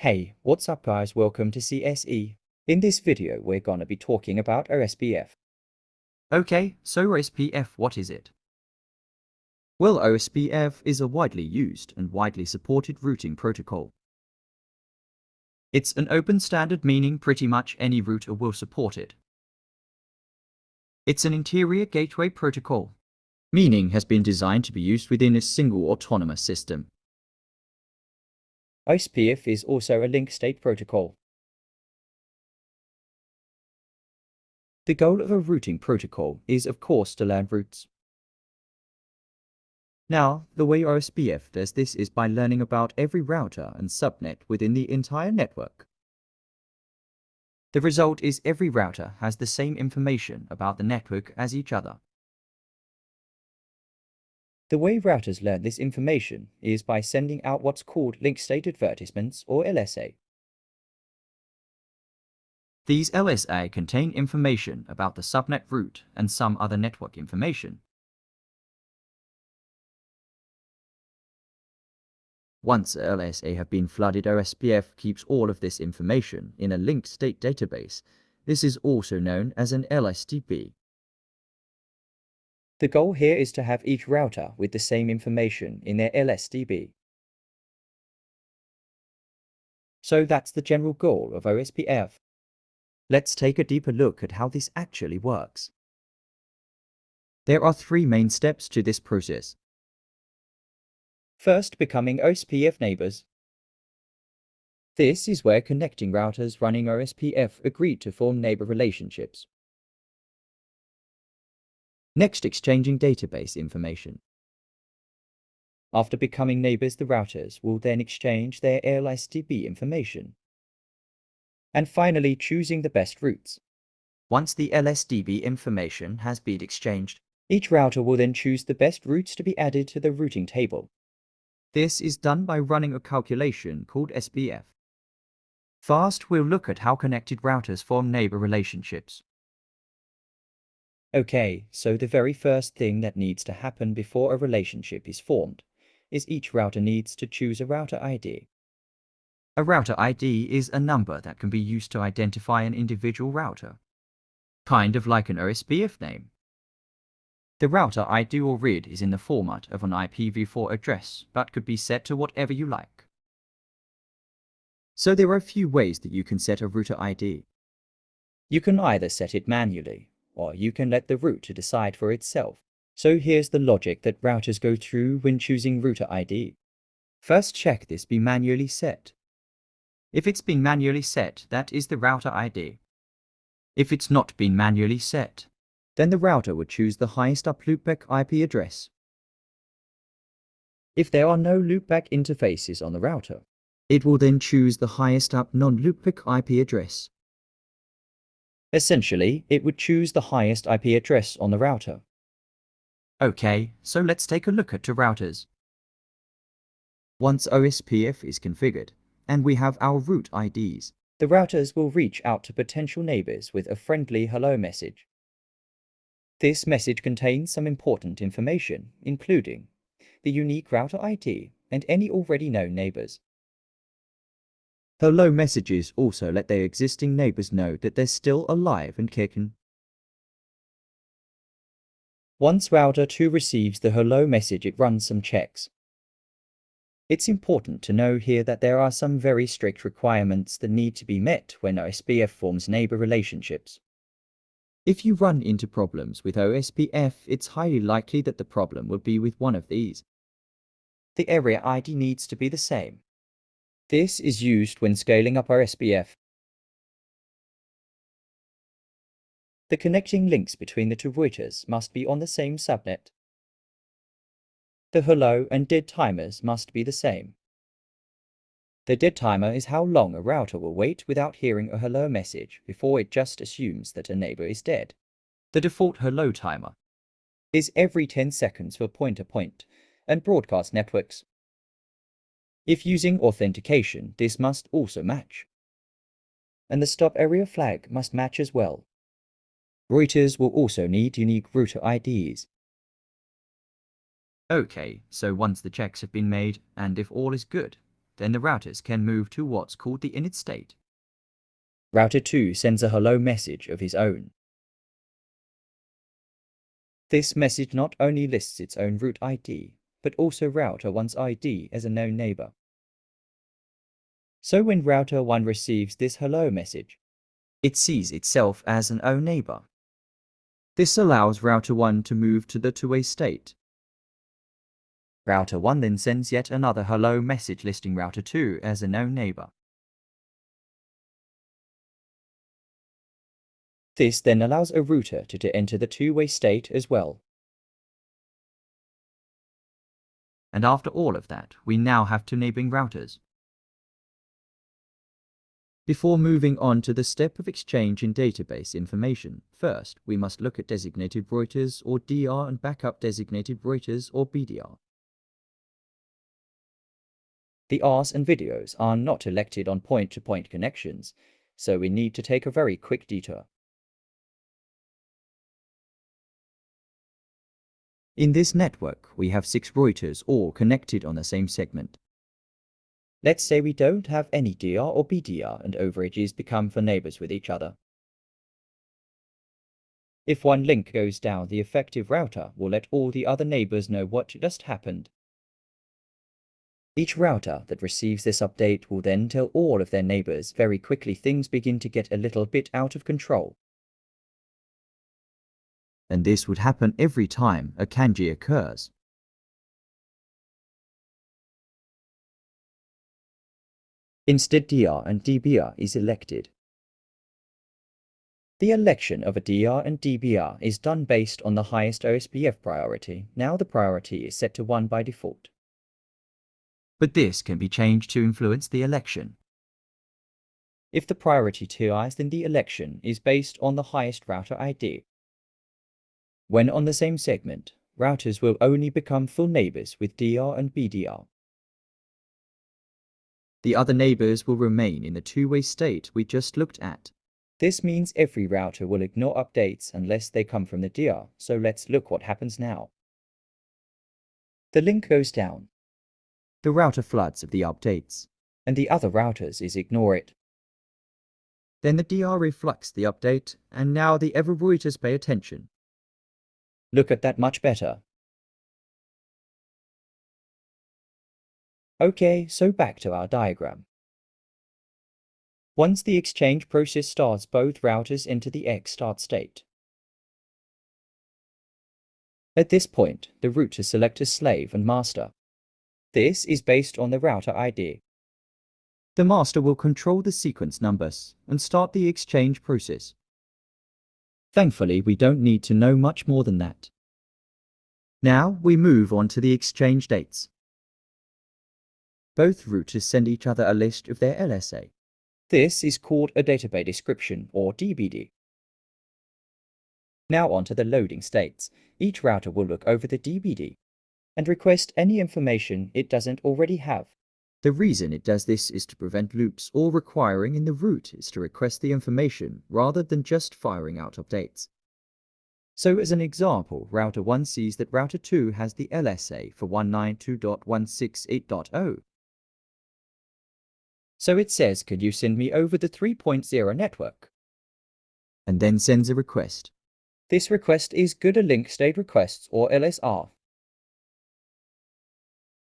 Hey, what's up guys, welcome to CSE. In this video we're gonna be talking about OSPF. Okay, so OSPF, what is it? Well, OSPF is a widely used and widely supported routing protocol. It's an open standard, meaning pretty much any router will support it. It's an interior gateway protocol, Meaning has been designed to be used within a single autonomous system. OSPF is also a link state protocol. The goal of a routing protocol is of course to learn routes. Now, the way OSPF does this is by learning about every router and subnet within the entire network. The result is every router has the same information about the network as each other. The way routers learn this information is by sending out what's called link state advertisements, or LSA. These LSA contain information about the subnet route and some other network information. Once LSA have been flooded, OSPF keeps all of this information in a linked state database. This is also known as an LSDB. The goal here is to have each router with the same information in their LSDB. So that's the general goal of OSPF. Let's take a deeper look at how this actually works. There are three main steps to this process. First, becoming OSPF neighbors. This is where connecting routers running OSPF agree to form neighbor relationships. Next, exchanging database information. After becoming neighbors, the routers will then exchange their LSDB information. And finally, choosing the best routes. Once the LSDB information has been exchanged, each router will then choose the best routes to be added to the routing table. This is done by running a calculation called SPF. First, we'll look at how connected routers form neighbor relationships. Okay, so the very first thing that needs to happen before a relationship is formed is each router needs to choose a router ID. A router ID is a number that can be used to identify an individual router, kind of like an OSPF name. The router ID or RID is in the format of an IPv4 address, but could be set to whatever you like. So there are a few ways that you can set a router ID. You can either set it manually, or you can let the router decide for itself. So here's the logic that routers go through when choosing router ID. First, check this be manually set. If it's been manually set, that is the router ID. If it's not been manually set, then the router would choose the highest up loopback IP address. If there are no loopback interfaces on the router, it will then choose the highest up non-loopback IP address. Essentially, it would choose the highest IP address on the router. Okay, so let's take a look at the routers. Once OSPF is configured, and we have our route IDs, the routers will reach out to potential neighbors with a friendly hello message. This message contains some important information, including the unique router ID and any already known neighbors. Hello messages also let their existing neighbors know that they're still alive and kicking. Once router 2 receives the hello message, it runs some checks. It's important to know here that there are some very strict requirements that need to be met when OSPF forms neighbor relationships. If you run into problems with OSPF, it's highly likely that the problem will be with one of these. The area ID needs to be the same. This is used when scaling up OSPF. The connecting links between the two routers must be on the same subnet. The hello and dead timers must be the same. The dead timer is how long a router will wait without hearing a hello message before it just assumes that a neighbor is dead. The default hello timer is every 10 seconds for point-to-point and broadcast networks. If using authentication, this must also match. And the stop area flag must match as well. Routers will also need unique router IDs. Okay, so once the checks have been made, and if all is good, then the routers can move to what's called the init state. Router 2 sends a hello message of his own. This message not only lists its own root ID, but also router 1's ID as a known neighbor. So when router 1 receives this hello message, it sees itself as an O neighbor. This allows router 1 to move to the two-way state. Router 1 then sends yet another hello message listing router 2 as a known neighbor. This then allows a router to enter the two-way state as well. And after all of that, we now have two neighboring routers. Before moving on to the step of exchanging database information, first we must look at designated routers or DR and backup designated routers or BDR. The Rs and videos are not elected on point-to-point connections, so we need to take a very quick detour. In this network, we have 6 routers all connected on the same segment. Let's say we don't have any DR or BDR and overages become for neighbors with each other. If one link goes down, the effective router will let all the other neighbors know what just happened. Each router that receives this update will then tell all of their neighbors. Very quickly things begin to get a little bit out of control. And this would happen every time a kanji occurs. Instead, DR and DBR is elected. The election of a DR and DBR is done based on the highest OSPF priority. Now the priority is set to 1 by default. But this can be changed to influence the election. If the priority 2is, then the election is based on the highest router ID. When on the same segment, routers will only become full neighbors with DR and BDR. The other neighbors will remain in the two-way state we just looked at. This means every router will ignore updates unless they come from the DR, so let's look what happens now. The link goes down. The router floods of the updates, and the other routers ignore it. Then the DR reflects the update, and now the other routers pay attention. Look at that, much better. Okay, so back to our diagram. Once the exchange process starts, both routers enter the X start state. At this point, the router selects a slave and master. This is based on the router ID. The master will control the sequence numbers and start the exchange process. Thankfully, we don't need to know much more than that. Now we move on to the exchange dates. Both routers send each other a list of their LSA. This is called a database description, or DBD. Now on to the loading states. Each router will look over the DBD and request any information it doesn't already have. The reason it does this is to prevent loops or requiring in the root is to request the information rather than just firing out updates. So as an example, router 1 sees that router 2 has the LSA for 192.168.0. So it says, could you send me over the 3.0 network? And then sends a request. This request is good a link state requests, or LSR.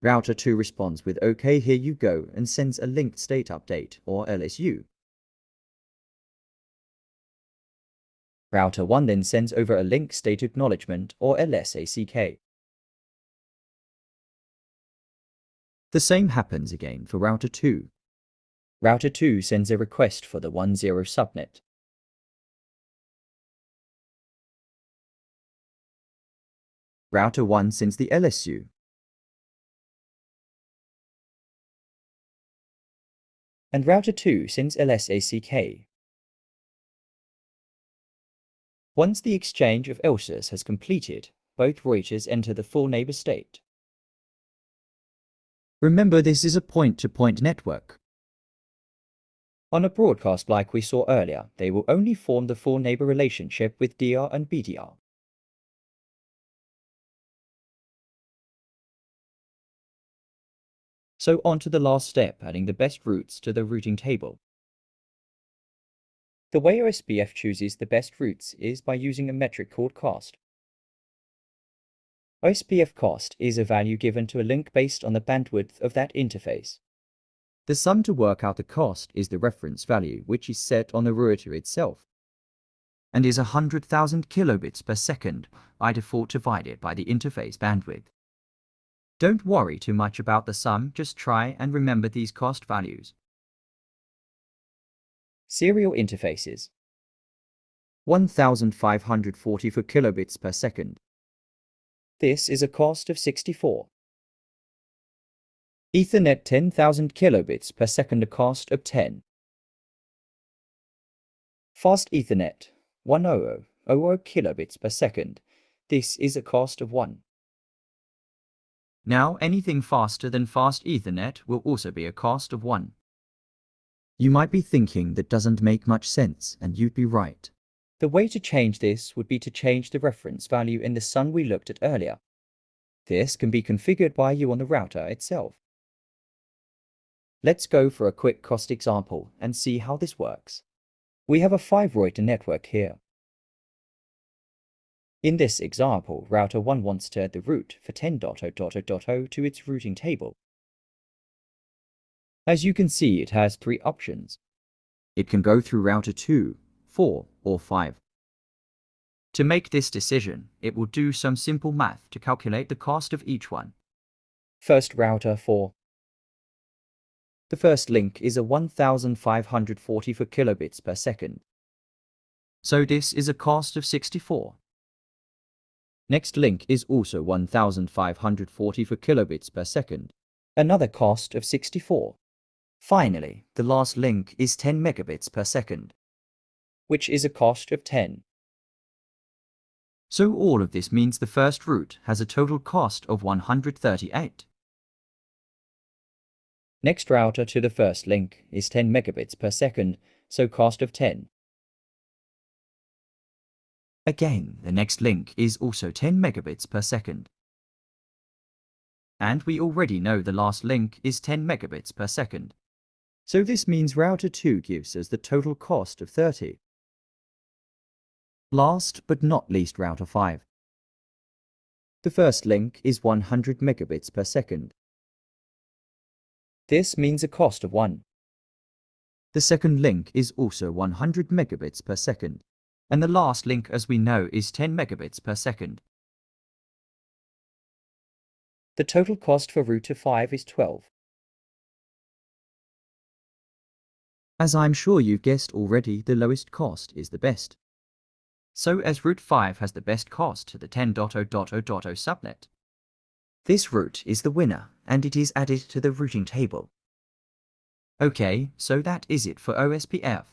Router 2 responds with OK, here you go, and sends a linked state update, or LSU. Router 1 then sends over a link state acknowledgement, or LSACK. The same happens again for router 2. Router 2 sends a request for the 10 subnet. Router 1 sends the LSU. And router 2 sends LSACK. Once the exchange of LSAs has completed, both routers enter the full neighbor state. Remember, this is a point-to-point network. On a broadcast like we saw earlier, they will only form the full neighbor relationship with DR and BDR. So on to the last step, adding the best routes to the routing table. The way OSPF chooses the best routes is by using a metric called cost. OSPF cost is a value given to a link based on the bandwidth of that interface. The sum to work out the cost is the reference value, which is set on the router itself, and is 100,000 kilobits per second by default divided by the interface bandwidth. Don't worry too much about the sum, just try and remember these cost values. Serial interfaces. 1544 kilobits per second. This is a cost of 64. Ethernet 10,000 kilobits per second, a cost of 10. Fast Ethernet 1000 kilobits per second. This is a cost of 1. Now anything faster than fast Ethernet will also be a cost of 1. You might be thinking that doesn't make much sense, and you'd be right. The way to change this would be to change the reference value in the sum we looked at earlier. This can be configured by you on the router itself. Let's go for a quick cost example and see how this works. We have a 5 router network here. In this example, router 1 wants to add the route for 10.0.0.0 to its routing table. As you can see, it has 3 options. It can go through router 2, 4, or 5. To make this decision, it will do some simple math to calculate the cost of each one. First, router 4. The first link is a 1544 kilobits per second. So this is a cost of 64. Next link is also 1544 kilobits per second. Another cost of 64. Finally, the last link is 10 megabits per second, which is a cost of 10. So all of this means the first route has a total cost of 138. Next router to the first link is 10 megabits per second, so cost of 10. Again, the next link is also 10 megabits per second. And we already know the last link is 10 megabits per second. So this means router 2 gives us the total cost of 30. Last but not least, router 5. The first link is 100 megabits per second. This means a cost of 1. The second link is also 100 megabits per second. And the last link, as we know, is 10 megabits per second. The total cost for router 5 is 12. As I'm sure you've guessed already, the lowest cost is the best. So as route 5 has the best cost to the 10.0.0.0 subnet, this route is the winner, and it is added to the routing table. Okay, so that is it for OSPF.